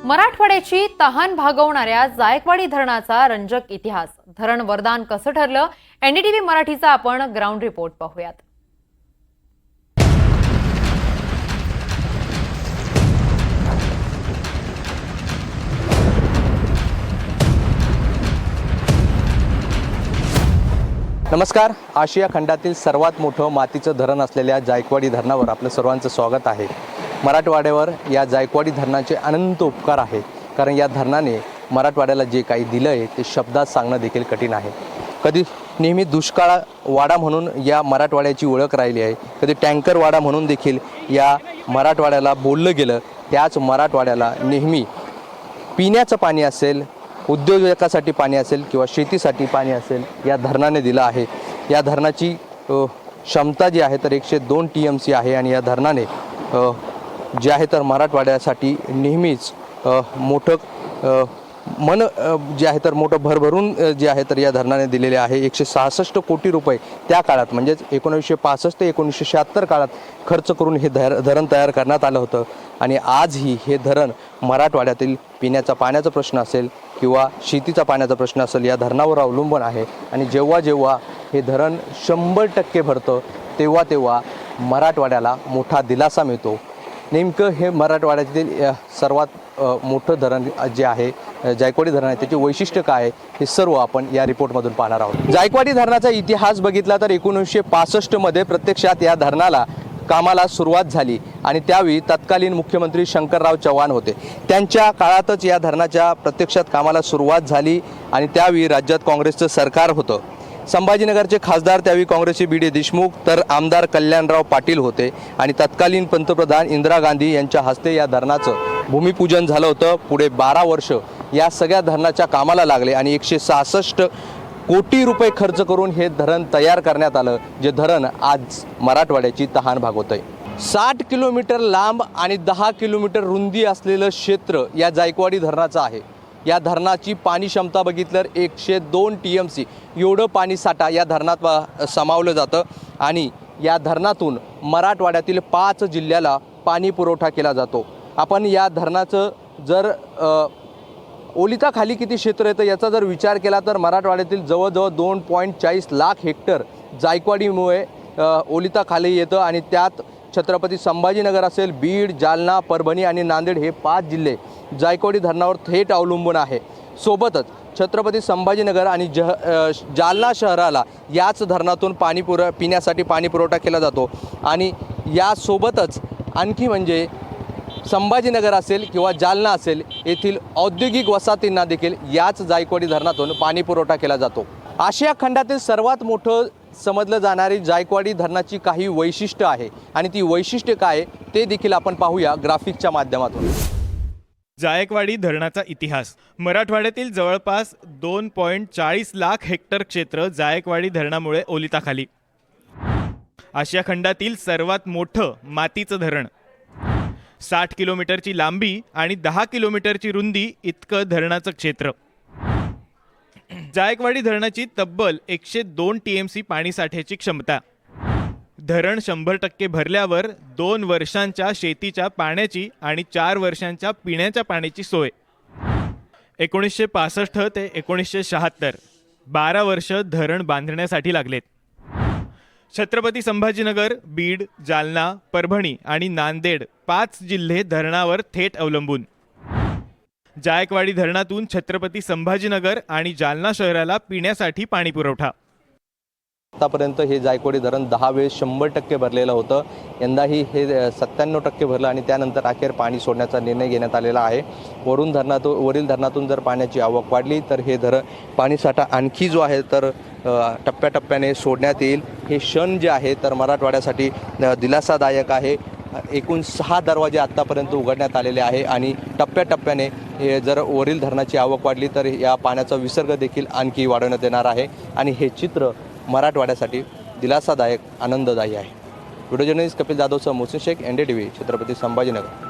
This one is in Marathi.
मराठवाड्याची तहान भागवणाऱ्या जायकवाडी धरणाचा रंजक इतिहास. धरण वरदान कसं ठरलं, एनडीटीव्ही मराठीचा आपण ग्राउंड रिपोर्ट पाहूयात. नमस्कार. आशिया खंडातील सर्वात मोठं मातीचं धरण असलेल्या जायकवाडी धरणावर आपलं सर्वांचं स्वागत आहे. मराठवाड्यावर या जायकवाडी धरणाचे अनंत उपकार आहेत, कारण या धरणाने मराठवाड्याला जे काही दिलं आहे ते शब्दात सांगणं देखील कठीण आहे. कधी नेहमी दुष्काळ वाडा म्हणून या मराठवाड्याची ओळख राहिली आहे, कधी टँकर वाडा म्हणून देखील या मराठवाड्याला बोललं गेलं. त्याच मराठवाड्याला नेहमी पिण्याचं पाणी असेल, उद्योजकासाठी पाणी असेल किंवा शेतीसाठी पाणी असेल, या धरणाने दिलं आहे. या धरणाची क्षमता जी आहे तर 102 TMC आहे आणि या धरणाने जे आहे तर मराठवाड्यासाठी नेहमीच मोठं मन जे आहे तर मोठं भरभरून जे आहे तर या धरणाने दिलेले आहे. 166 कोटी रुपये त्या काळात म्हणजेच 1965 ते 1976 काळात खर्च करून हे धरण तयार करण्यात आलं होतं. आणि आजही हे धरण मराठवाड्यातील पिण्याचा पाण्याचा प्रश्न असेल किंवा शेतीचा पाण्याचा प्रश्न असेल, या धरणावर अवलंबून आहे. आणि जेव्हा जेव्हा हे धरण 100% भरतं तेव्हा तेव्हा मराठवाड्याला मोठा दिलासा मिळतो. नेमकं हे मराठवाड्यातील सर्वात मोठं धरण जे आहे जायकवाडी धरण आहे, त्याचे वैशिष्ट्य काय आहे हे सर्व आपण या रिपोर्टमधून पाहणार आहोत. जायकवाडी धरणाचा इतिहास बघितला तर 1965 प्रत्यक्षात या धरणाला कामाला सुरुवात झाली आणि त्यावेळी तत्कालीन मुख्यमंत्री शंकरराव चव्हाण होते. त्यांच्या काळातच या धरणाच्या प्रत्यक्षात कामाला सुरुवात झाली आणि त्यावेळी राज्यात काँग्रेसचं सरकार होतं. संभाजीनगरचे खासदार त्यावेळी काँग्रेसचे BD देशमुख तर आमदार कल्याणराव पाटील होते आणि तत्कालीन पंतप्रधान इंदिरा गांधी यांच्या हस्ते या धरणाचं भूमिपूजन झालं होतं. पुढे 12 वर्ष या सगळ्या धरणाच्या कामाला लागले आणि 166 कोटी रुपये खर्च करून हे धरण तयार करण्यात आलं, जे धरण आज मराठवाड्याची तहान भागवत आहे. 60 किलोमीटर लांब आणि 10 किलोमीटर रुंदी असलेलं क्षेत्र या जायकवाडी धरणाचं आहे. या धरणाची पाणी क्षमता बघितलं 102 TMC एवढं पाणी साठा या धरणात सामावलं जातं आणि या धरणातून मराठवाड्यातील 5 जिल्ह्याला पाणी पुरवठा केला जातो. आपण या धरणाचं जर ओलिताखाली किती क्षेत्र येतं याचा जर विचार केला तर मराठवाड्यातील जवळजवळ 2.40 लाख हेक्टर जायकवाडीमुळे ओलिताखाली येतं आणि त्यात छत्रपती संभाजीनगर असेल, बीड, जालना, परभणी आणि नांदेड हे 5 जिल्हे जायकवाडी धरणावर थेट अवलंबून आहे. सोबतच छत्रपती संभाजीनगर आणि जालना शहराला याच धरणातून पिण्यासाठी पाणी पुरवठा केला जातो. आणि यासोबतच आणखी म्हणजे संभाजीनगर असेल किंवा जालना असेल येथील औद्योगिक वसाहतींना देखील याच जायकवाडी धरणातून पाणी पुरवठा केला जातो. आशिया खंडातील सर्वात मोठं समजलं जाणारी जायकवाडी धरणाची काही वैशिष्ट्य आहे आणि ती वैशिष्ट्य काय ते देखील आपण पाहूया ग्राफिकच्या माध्यमातून. जायकवाडी धरणाचा इतिहास. मराठवाड्यातील जवळपास 2.40 लाख हेक्टर क्षेत्र जायकवाडी धरणामुळे ओलिताखाली. आशिया खंडातील सर्वात मोठं मातीचं धरण. 60 किलोमीटरची लांबी आणि 10 किलोमीटरची रुंदी इतकं धरणाचं क्षेत्र. जायकवाडी धरणाची तब्बल 102 TMC पाणीसाठ्याची क्षमता. धरण 100% भरल्यावर 2 वर्षांच्या शेतीच्या पाण्याची आणि 4 वर्षांच्या पिण्याच्या पाण्याची सोय. 1965 ते 1976 12 वर्ष धरण बांधण्यासाठी लागलेत. छत्रपती संभाजीनगर, बीड, जालना, परभणी आणि नांदेड 5 जिल्हे धरणावर थेट अवलंबून. जायकवाडी धरणातून छत्रपती संभाजीनगर आणि जालना शहराला पिण्यासाठी पाणी पुरवठा. आतापर्यंत हे जायकवाडी धरण 10 वेळेस 100% भरलेलं होतं. यंदाही हे 97% भरलं आणि त्यानंतर अखेर पाणी सोडण्याचा निर्णय घेण्यात आलेला आहे. वरील धरणातून जर पाण्याची आवक वाढली तर हे पाणीसाठा आणखी जो आहे तर टप्प्याटप्प्याने सोडण्यात येईल. हे क्षण जे आहे तर मराठवाड्यासाठी दिलासादायक आहे. एकूण 6 दरवाजे आत्तापर्यंत उघडण्यात आलेले आहे आणि टप्प्याटप्प्याने जर वरील धरणाची आवक वाढली तर या पाण्याचा विसर्ग देखील आणखी वाढवण्यात येणार आहे आणि हे चित्र मराठवाड्यासाठी दिलासादायक, आनंददायी आहे. व्हिडिओ जर्नलिस्ट कपिल जाधवसह मोहसिन शेख, NDTV, छत्रपती संभाजीनगर.